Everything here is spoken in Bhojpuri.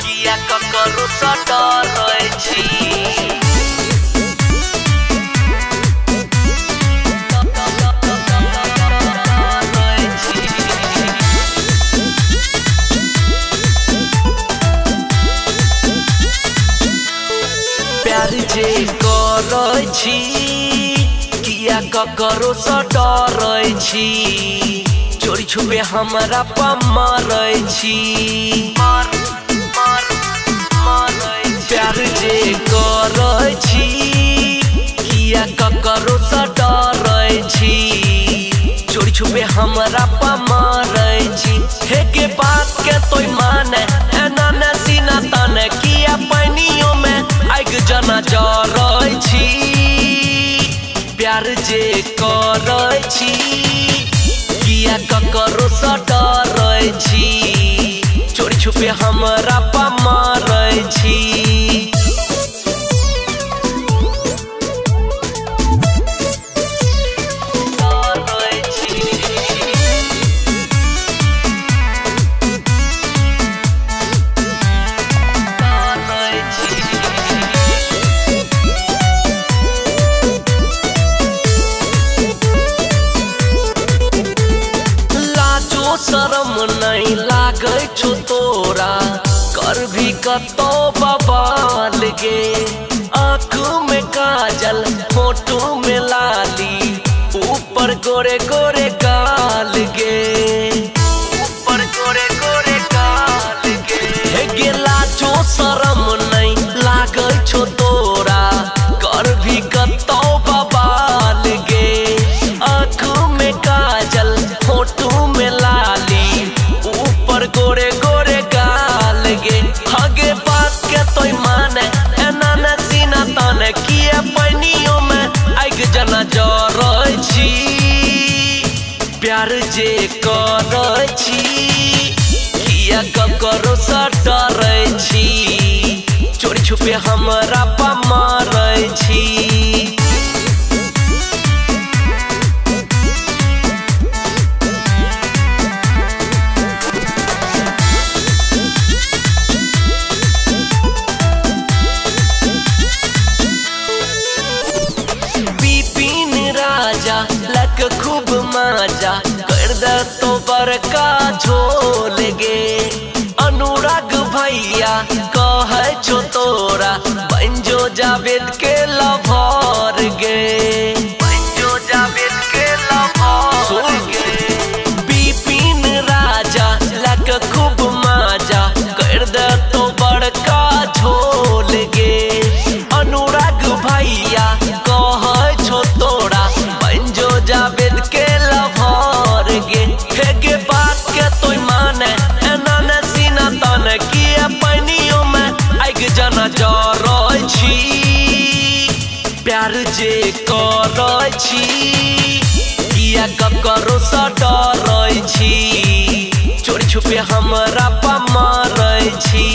किया ककरो सा डरै छी। प्यार जे करै छी किया ककरो सा डरै छी। चोरी छुपे हमरा पर मरै छी। प्यार जे करै छी किया ककरो सा डरै छी। चोरी छुपे हमरा पर मरै छी। हे के बात के तोय माने एना न सीना ताने किया पानियों में आग जना जरै छी। प्यार जे करै छी किया ककरो सा डरै छी। चोरी छुपे हमरा पर मरै छी। शरम नहीं लागे छो तोरा कर भी कतो बवाल गे। आँख में काजल फोटो में लाली ऊपर गोरे गोरे गाल गे। ऊपर गोरे गोरे गाल गे। हे गेला जो शरम नहीं लागे छो तोरा कर भी कतो बवाल गे। आँख में काजल फोटो में लाली ऊपर गोरे गोरे गाल गे। हगे बात के तोय माने एना न सीना ताने किया पानियों में आग जना जरै छी। प्यार जे करै छी किया ककरो सा डरै छी। चोरी छुपे हमरा पर मरै छी। लक खूब मजा कर दे तो बड़का झोल गे। अनुराग भैया कहे छो तोरा बंजो जावेद के लभर गे। बंजो जावेद के लभर गे। बिपिन राजा लक खूब मजा कर दे तो बड़का झोल गे। अनुराग भैया कहे छो तोरा जावेद के लभर गे। हे के बात के तोय माने एना न सीना ताने किया पानियों में आग जना जरै छी। प्यार जे करै छी किया ककरो सा डरै छी। चोरी छुपे हमरा पर मरै छी।